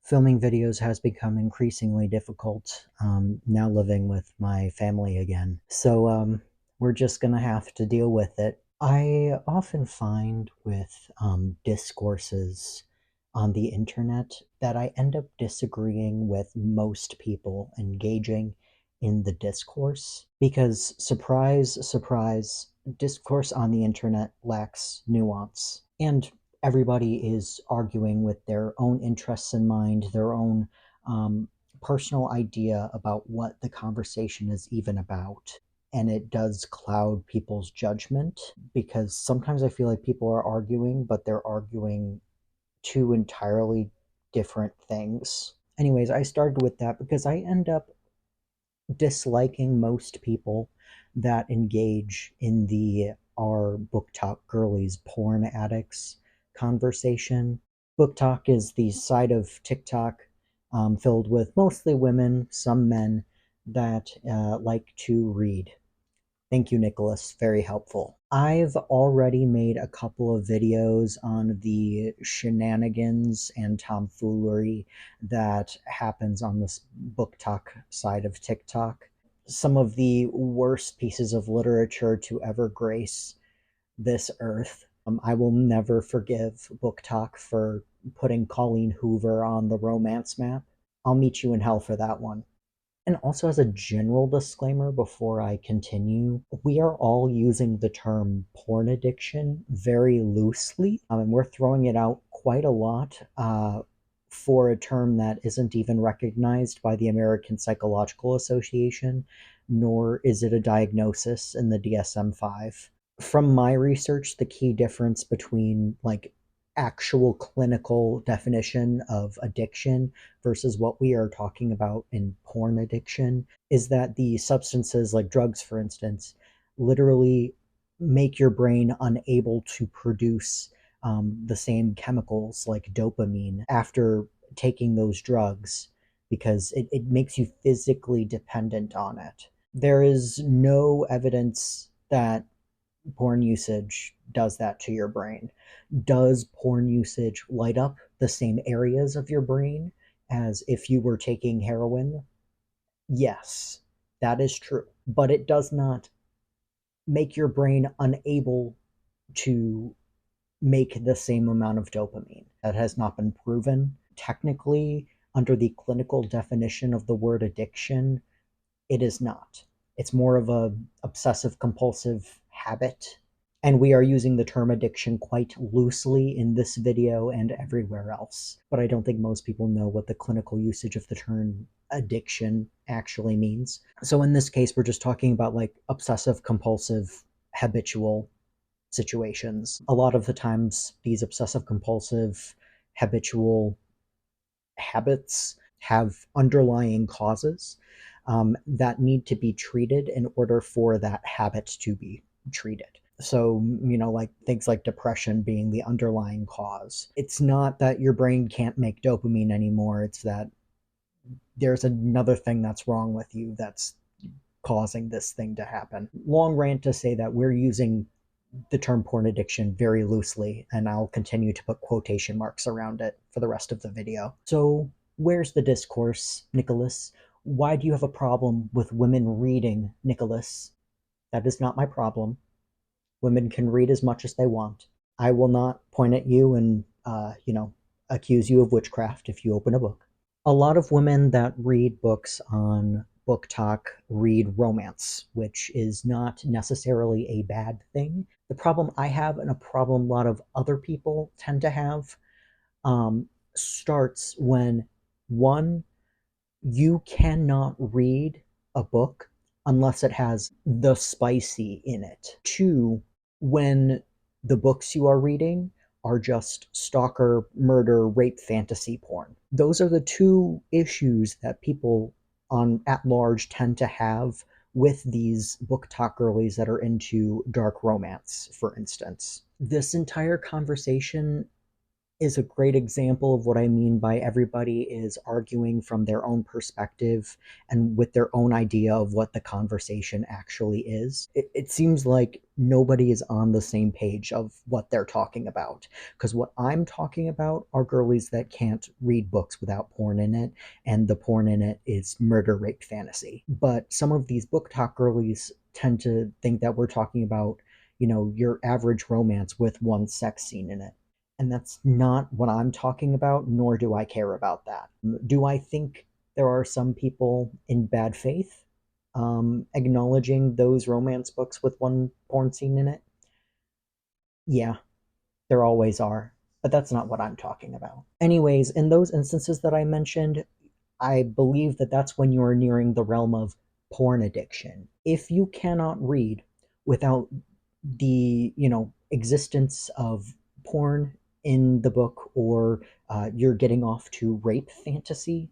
Filming videos has become increasingly difficult, now living with my family again. So we're just gonna have to deal with it. I often find with discourses on the internet that I end up disagreeing with most people engaging in the discourse because, surprise, surprise, discourse on the internet lacks nuance. And everybody is arguing with their own interests in mind, their own um, personal idea about what the conversation is even about. And it does cloud people's judgment because sometimes I feel like people are arguing, but they're arguing two entirely different things. Anyways, I started with that because I end up disliking most people that engage in the our Booktok girlies porn addicts conversation. Booktok is the side of TikTok filled with mostly women, some men that like to read. Thank you, Nicholas. Very helpful. I've already made a couple of videos on the shenanigans and tomfoolery that happens on this Booktok side of TikTok. Some of the worst pieces of literature to ever grace this earth. I will never forgive Booktok for putting Colleen Hoover on the romance map. I'll meet you in hell for that one. And also, as a general disclaimer before I continue, we are all using the term porn addiction very loosely, and we're throwing it out quite a lot for a term that isn't even recognized by the American Psychological Association, nor is it a diagnosis in the DSM 5. From my research, the key difference between actual clinical definition of addiction versus what we are talking about in porn addiction is that the substances like drugs, for instance, literally make your brain unable to produce the same chemicals like dopamine after taking those drugs because it makes you physically dependent on it. There is no evidence that porn usage does that to your brain. Does porn usage light up the same areas of your brain as if you were taking heroin? Yes, that is true. But it does not make your brain unable to make the same amount of dopamine. That has not been proven. Technically, under the clinical definition of the word addiction, it is not. It's more of a obsessive compulsive habit, and we are using the term addiction quite loosely in this video and everywhere else. But I don't think most people know what the clinical usage of the term addiction actually means. So in this case, we're just talking about obsessive compulsive habitual situations. A lot of the times, these obsessive compulsive habitual habits have underlying causes that need to be treated in order for that habit to be treated. So, like things like depression being the underlying cause. It's not that your brain can't make dopamine anymore, it's that there's another thing that's wrong with you that's causing this thing to happen. Long rant to say that we're using the term porn addiction very loosely, and I'll continue to put quotation marks around it for the rest of the video. So, where's the discourse, Nicholas? Why do you have a problem with women reading, Nicholas? That is not my problem. Women can read as much as they want. I will not point at you and, accuse you of witchcraft if you open a book. A lot of women that read books on Booktok read romance, which is not necessarily a bad thing. The problem I have, and a problem a lot of other people tend to have, starts when one, you cannot read a book unless it has the spicy in it. Two, when the books you are reading are just stalker, murder, rape fantasy porn. Those are the two issues that people on at large tend to have with these Booktok girlies that are into dark romance, for instance. This entire conversation is a great example of what I mean by everybody is arguing from their own perspective and with their own idea of what the conversation actually is. It seems like nobody is on the same page of what they're talking about. Because what I'm talking about are girlies that can't read books without porn in it, and the porn in it is murder, rape, fantasy. But some of these Booktok girlies tend to think that we're talking about, your average romance with one sex scene in it, and that's not what I'm talking about, nor do I care about that. Do I think there are some people in bad faith acknowledging those romance books with one porn scene in it? Yeah, there always are. But that's not what I'm talking about. Anyways, in those instances that I mentioned, I believe that that's when you're nearing the realm of porn addiction. If you cannot read without the existence of porn in the book, or you're getting off to rape fantasy,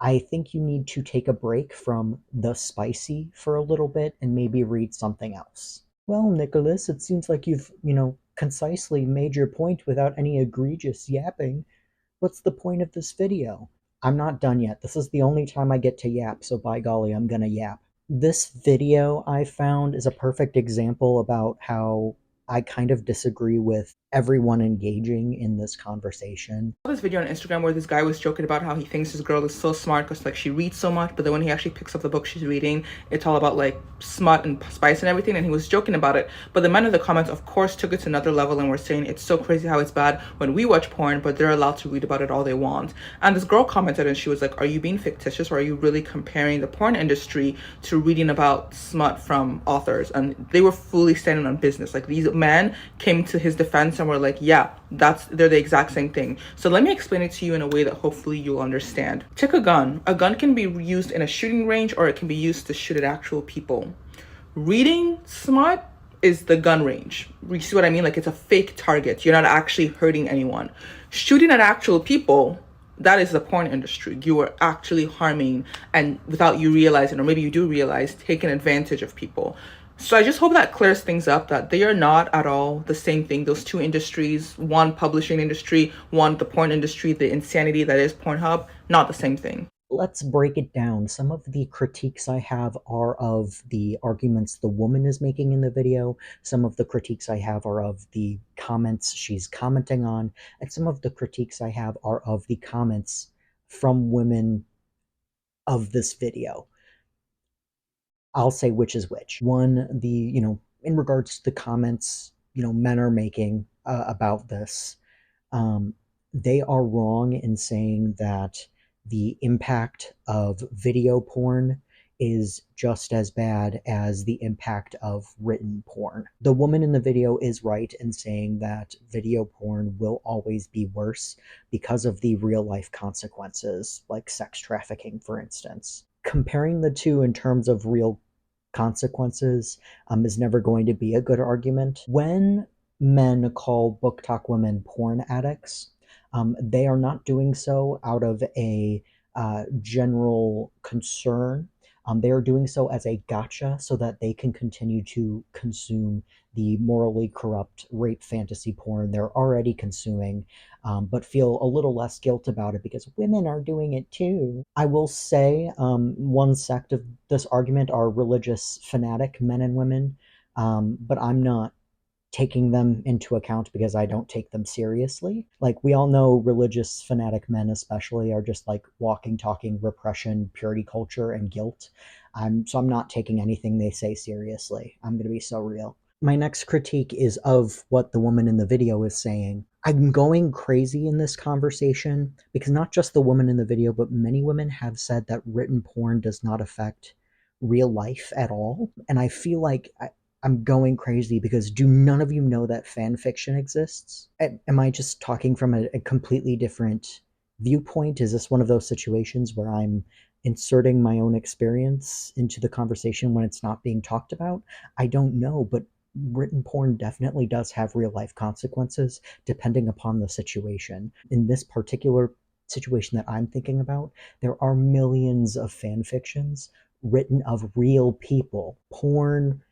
I think you need to take a break from the spicy for a little bit and maybe read something else. Well, Nicholas, it seems like you've concisely made your point without any egregious yapping. What's the point of this video? I'm not done yet. This is the only time I get to yap, so by golly, I'm gonna yap. This video I found is a perfect example about how I kind of disagree with everyone engaging in this conversation. I saw this video on Instagram where this guy was joking about how he thinks his girl is so smart because like she reads so much, but then when he actually picks up the book she's reading, it's all about like smut and spice and everything, and he was joking about it. But the men in the comments of course took it to another level and were saying it's so crazy how it's bad when we watch porn, but they're allowed to read about it all they want. And this girl commented and she was like, are you being fictitious, or are you really comparing the porn industry to reading about smut from authors? And they were fully standing on business. Like these men came to his defense and were like, yeah, they're the exact same thing. So let me explain it to you in a way that hopefully you'll understand. Take a gun. A gun can be used in a shooting range, or it can be used to shoot at actual people. Reading smut is the gun range. You see what I mean? Like it's a fake target. You're not actually hurting anyone. Shooting at actual people, that is the porn industry. You are actually harming, and without you realizing, or maybe you do realize, taking advantage of people. So I just hope that clears things up, that they are not at all the same thing. Those two industries, one publishing industry, one the porn industry, the insanity that is Pornhub, not the same thing. Let's break it down. Some of the critiques I have are of the arguments the woman is making in the video. Some of the critiques I have are of the comments she's commenting on. And some of the critiques I have are of the comments from women of this video. I'll say which is which. One, in regards to the comments, men are making about this, um, they are wrong in saying that the impact of video porn is just as bad as the impact of written porn. The woman in the video is right in saying that video porn will always be worse because of the real life consequences, like sex trafficking, for instance. Comparing the two in terms of real consequences is never going to be a good argument. When men call Booktok women porn addicts, they are not doing so out of a general concern. They are doing so as a gotcha so that they can continue to consume the morally corrupt rape fantasy porn they're already consuming, but feel a little less guilt about it because women are doing it too. I will say one sect of this argument are religious fanatic men and women, but I'm not taking them into account because I don't take them seriously. Like, we all know religious fanatic men, especially, are just like walking, talking repression, purity culture, and guilt. So I'm not taking anything they say seriously. I'm going to be so real. My next critique is of what the woman in the video is saying. I'm going crazy in this conversation because not just the woman in the video, but many women have said that written porn does not affect real life at all. And I feel like I'm going crazy because do none of you know that fan fiction exists? Am I just talking from a completely different viewpoint? Is this one of those situations where I'm inserting my own experience into the conversation when it's not being talked about? I don't know, but written porn definitely does have real life consequences depending upon the situation. In this particular situation that I'm thinking about, there are millions of fan fictions written of real people. Porn,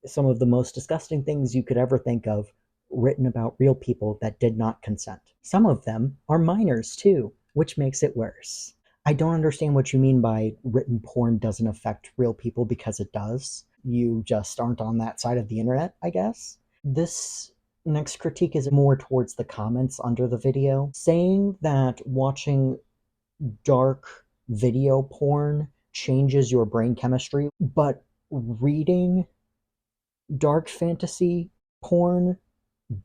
some of the most disgusting things you could ever think of, written about real people that did not consent. Some of them are minors too, which makes it worse. I don't understand what you mean by written porn doesn't affect real people, because it does. You just aren't on that side of the internet, I guess. This next critique is more towards the comments under the video, saying that watching dark video porn changes your brain chemistry, but reading dark fantasy porn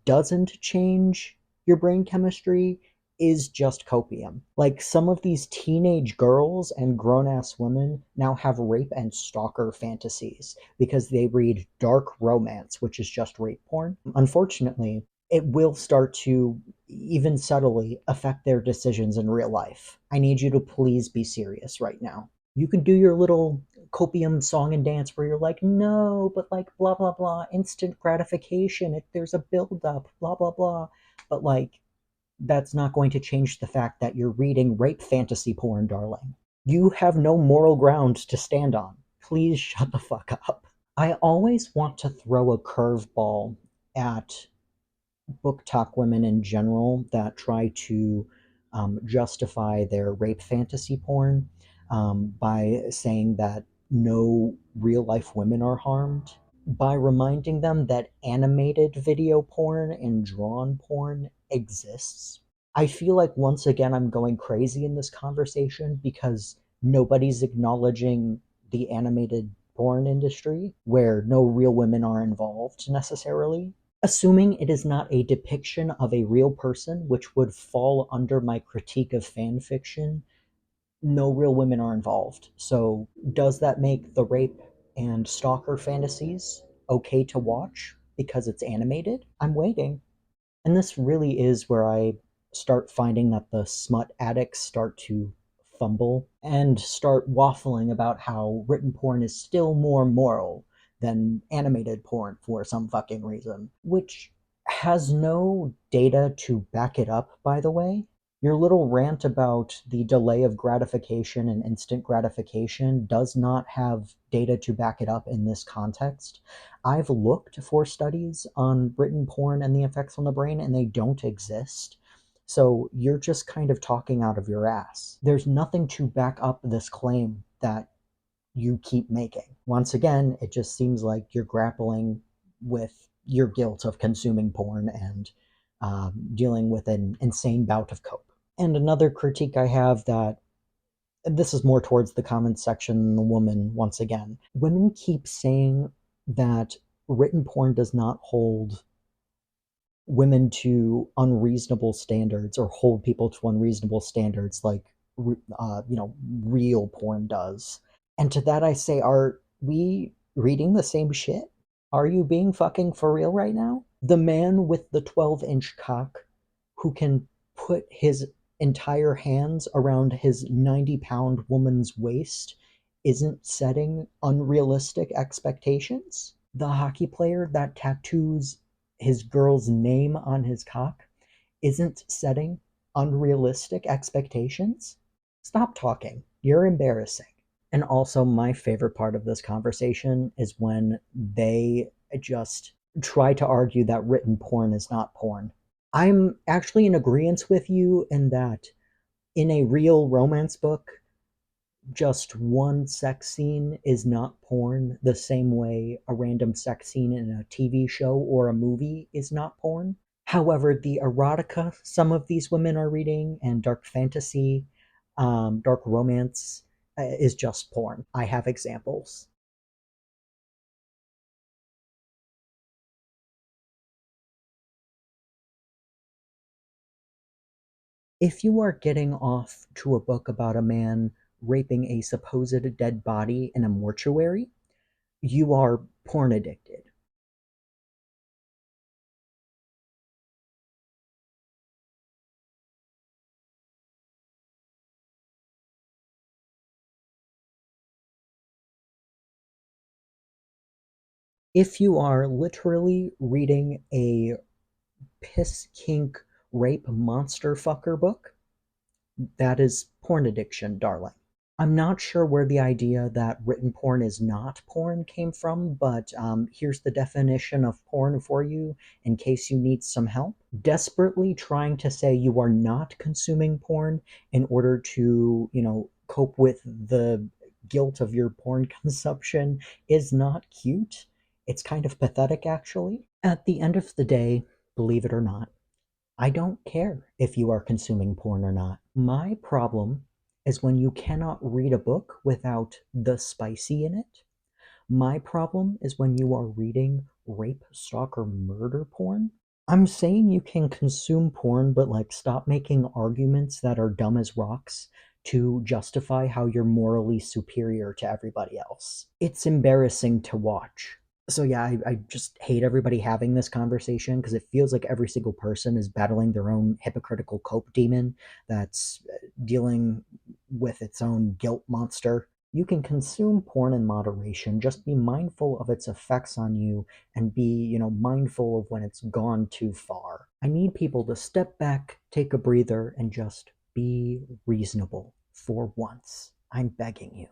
doesn't change your brain chemistry is just copium. Like, some of these teenage girls and grown ass women now have rape and stalker fantasies because they read dark romance, which is just rape porn. Unfortunately, it will start to even subtly affect their decisions in real life. I need you to please be serious right now. You can do your little copium song and dance where you're like, no, but like blah blah blah, instant gratification. If there's a build up, blah blah blah. But like, that's not going to change the fact that you're reading rape fantasy porn, darling. You have no moral ground to stand on. Please shut the fuck up. I always want to throw a curveball at Booktok women in general that try to justify their rape fantasy porn by saying that no real life women are harmed, by reminding them that animated video porn and drawn porn exists. I feel like once again I'm going crazy in this conversation because nobody's acknowledging the animated porn industry where no real women are involved necessarily. Assuming it is not a depiction of a real person, which would fall under my critique of fan fiction, no real women are involved. So, does that make the rape and stalker fantasies okay to watch because it's animated? I'm waiting. And this really is where I start finding that the smut addicts start to fumble and start waffling about how written porn is still more moral than animated porn for some fucking reason, which has no data to back it up, by the way. Your little rant about the delay of gratification and instant gratification does not have data to back it up in this context. I've looked for studies on written porn and the effects on the brain, and they don't exist. So you're just kind of talking out of your ass. There's nothing to back up this claim that you keep making. Once again, it just seems like you're grappling with your guilt of consuming porn and dealing with an insane bout of cope. And another critique I have, that this is more towards the comments section than the woman once again. Women keep saying that written porn does not hold women to unreasonable standards or hold people to unreasonable standards like real porn does. And to that I say, are we reading the same shit? Are you being fucking for real right now? The man with the 12-inch cock who can put his entire hands around his 90-pound woman's waist isn't setting unrealistic expectations? The hockey player that tattoos his girl's name on his cock isn't setting unrealistic expectations? Stop talking. You're embarrassing. And also, my favorite part of this conversation is when they just try to argue that written porn is not porn. I'm actually in agreement with you in that in a real romance book, just one sex scene is not porn, the same way a random sex scene in a TV show or a movie is not porn. However, the erotica some of these women are reading and dark fantasy, dark romance is just porn. I have examples. If you are getting off to a book about a man raping a supposed dead body in a mortuary, you are porn addicted. If you are literally reading a piss kink rape monster fucker book, that is porn addiction, darling. I'm not sure where the idea that written porn is not porn came from, but here's the definition of porn for you in case you need some help. Desperately trying to say you are not consuming porn in order to, cope with the guilt of your porn consumption is not cute. It's kind of pathetic, actually. At the end of the day, believe it or not, I don't care if you are consuming porn or not. My problem is when you cannot read a book without the spicy in it. My problem is when you are reading rape, stalker, murder porn. I'm saying you can consume porn, but like stop making arguments that are dumb as rocks to justify how you're morally superior to everybody else. It's embarrassing to watch. So yeah, I just hate everybody having this conversation because it feels like every single person is battling their own hypocritical cope demon that's dealing with its own guilt monster. You can consume porn in moderation, just be mindful of its effects on you and be, mindful of when it's gone too far. I need people to step back, take a breather, and just be reasonable for once. I'm begging you.